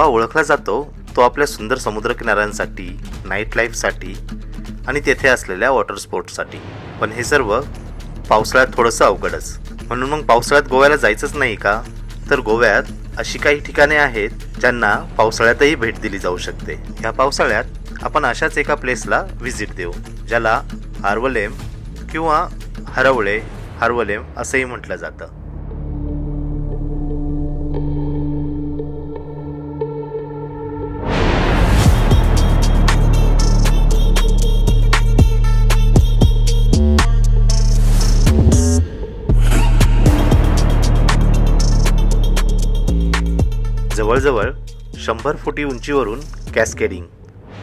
गोवा ओळखला जातो तो आपल्या सुंदर समुद्रकिनाऱ्यांसाठी, नाईट लाईफसाठी आणि तेथे असलेल्या वॉटर स्पोर्ट्ससाठी. पण हे सर्व पावसाळ्यात थोडंसं अवघडच. म्हणून मग पावसाळ्यात गोव्याला जायचंच नाही का? तर गोव्यात अशी काही ठिकाणे आहेत ज्यांना पावसाळ्यातही भेट दिली जाऊ शकते. ह्या पावसाळ्यात आपण अशाच एका प्लेसला व्हिजिट देऊ, ज्याला हार्वलेम किंवा हार्वलेम असंही म्हटलं जातं. जवळजवळ 100 फुटी उंचीवरून कॅस्केडिंग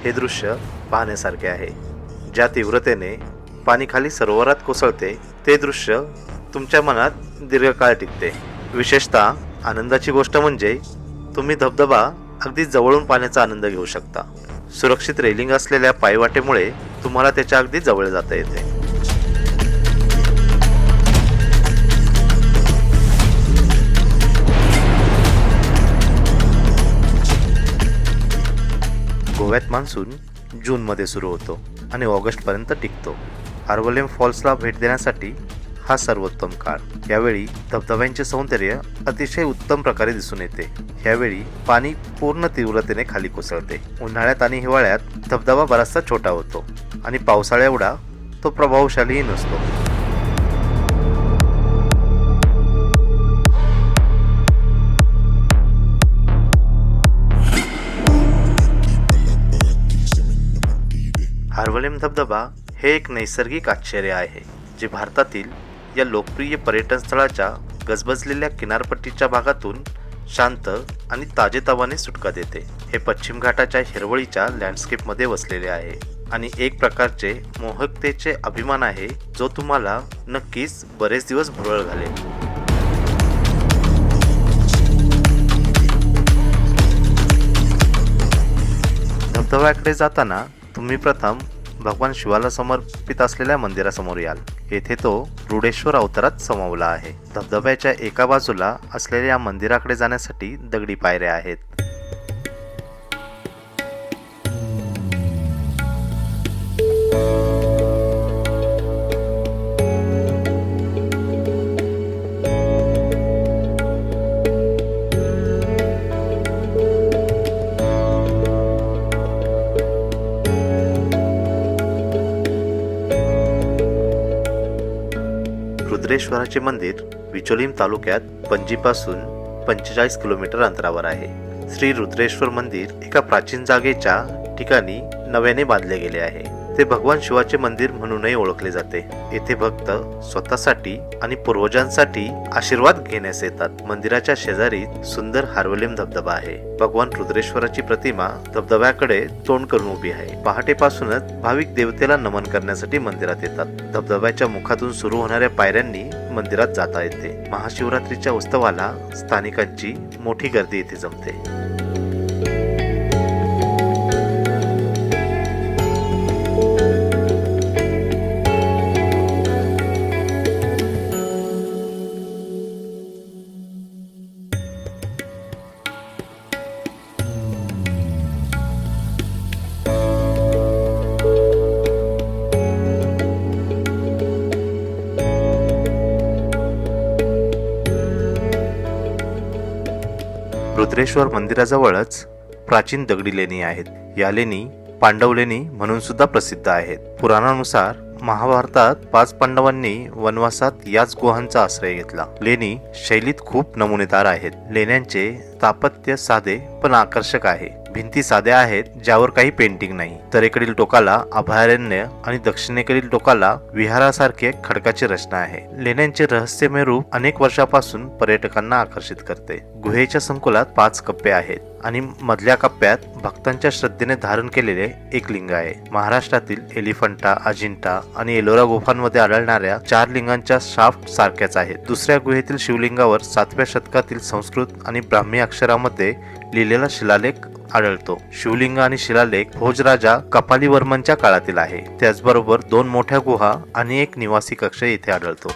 हे दृश्य पाहण्यासारखे आहे. ज्या तीव्रतेने पाणी खाली सरोवरात कोसळते ते दृश्य तुमच्या मनात दीर्घकाळ टिकते. विशेषतः आनंदाची गोष्ट म्हणजे तुम्ही धबधबा अगदी जवळून पाण्याचा आनंद घेऊ शकता. सुरक्षित रेलिंग असलेल्या पायवाटेमुळे तुम्हाला त्याच्या अगदी जवळ जाता येते. गोव्यात मान्सून जूनमध्ये सुरू होतो आणि ऑगस्टपर्यंत टिकतो. हार्वलेम फॉल्सला भेट देण्यासाठी हा सर्वोत्तम काळ. यावेळी धबधब्यांचे सौंदर्य अतिशय उत्तम प्रकारे दिसून येते. यावेळी पाणी पूर्ण तीव्रतेने खाली कोसळते. उन्हाळ्यात आणि हिवाळ्यात धबधबा बराचसा छोटा होतो आणि पावसाळ्या एवढा तो प्रभावशालीही नसतो. हार्वलेम धबधबा हे एक नैसर्गिक आश्चर्य आहे, जे भारतातील या लोकप्रिय पर्यटन स्थळाच्या गजबजलेल्या किनारपट्टीच्या भागातून शांत आणि ताजेतवाने सुटका देते. हे पश्चिम घाटाच्या हिरवळीच्या लँडस्केपमध्ये वसलेले आहे आणि एक प्रकारचे मोहकतेचे अभिमान आहे, जो तुम्हाला नक्कीच बरेच दिवस भुरळ घालेल. धबधब्याकडे जाताना तुम्ही प्रथम भगवान शिवाला समर्पित असलेल्या मंदिरासमोर याल. येथे तो रुडेश्वर अवतारात समावला आहे. धबधब्याच्या एका बाजूला असलेल्या या मंदिराकडे जाण्यासाठी दगडी पायऱ्या आहेत. रुद्रेश्वराचे मंदिर विचोलीम तालुक्यात पणजीपासून 45 किलोमीटर अंतरावर आहे. श्री रुद्रेश्वर मंदिर एका प्राचीन जागेच्या ठिकाणी नव्याने बांधले गेले आहे. ते भगवान शिवाचे मंदिर म्हणूनही ओळखले जाते. येथे भक्त स्वतःसाठी आणि पूर्वजांसाठी आशीर्वाद घेण्यास येतात. मंदिराच्या शेजारी सुंदर हार्वलेम धबधबा आहे. भगवान रुद्रेश्वराची प्रतिमा धबधब्याकडे तोंड करून उभी आहे. पहाटेपासूनच भाविक देवतेला नमन करण्यासाठी मंदिरात येतात. धबधब्याच्या मुखातून सुरू होणाऱ्या पायऱ्यांनी मंदिरात जाता येते. महाशिवरात्रीच्या उत्सवाला स्थानिकांची मोठी गर्दी येथे जमते. रुद्रेश्वर मंदिराजवळच प्राचीन दगडी लेणी आहेत. या लेणी पांडव लेणी म्हणून सुद्धा प्रसिद्ध आहेत. पुराणानुसार महाभारतात 5 पांडवांनी वनवासात याच गुहांचा आश्रय घेतला. लेणी शैलीत खूप नमुनेदार आहेत. लेण्यांचे स्थापत्य साधे पण आकर्षक आहे. भिंती साध्या आहेत, ज्यावर काही पेंटिंग नाही. उत्तरेकडील टोकाला अभयारण्य आणि दक्षिणेकडील टोकाला विहारासारखे खडकाची रचना आहे. लेण्यांचे रहस्यमय रूप अनेक वर्षापासून पर्यटकांना आकर्षित करते. गुहेच्या संकुलात 5 कप्पे आहेत आणि मधल्या कप्प्यात भक्तांच्या श्रद्धेने धारण केलेले एक लिंग आहे. महाराष्ट्रातील एलिफंटा, अजिंठा आणि एलोरा गुफांमध्ये आढळणाऱ्या 4 लिंगांच्या शाफ्ट सारख्याच आहेत. दुसऱ्या गुहेतील शिवलिंगावर 7व्या शतकातील संस्कृत आणि ब्राह्मी अक्षरामध्ये लिहिलेला शिलालेख आढळतो. शिवलिंग आणि शिलालेख भोजराजा कपालीवर्मनच्या काळातील आहे. त्याचबरोबर 2 मोठ्या गुहा आणि एक निवासी कक्ष येथे आढळतो.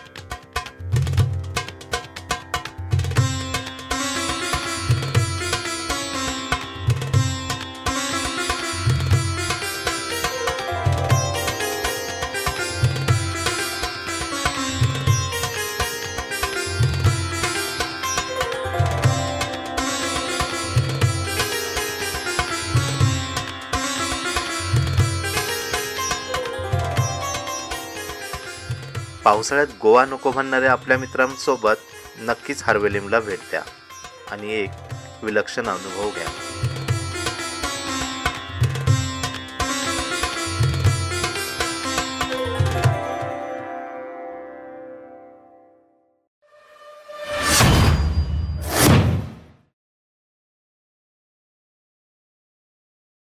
पावसाळ्यात गोवा नको म्हणणाऱ्या आपल्या मित्रांसोबत नक्कीच हार्वेलिमला भेट द्या आणि एक विलक्षण अनुभव घ्या.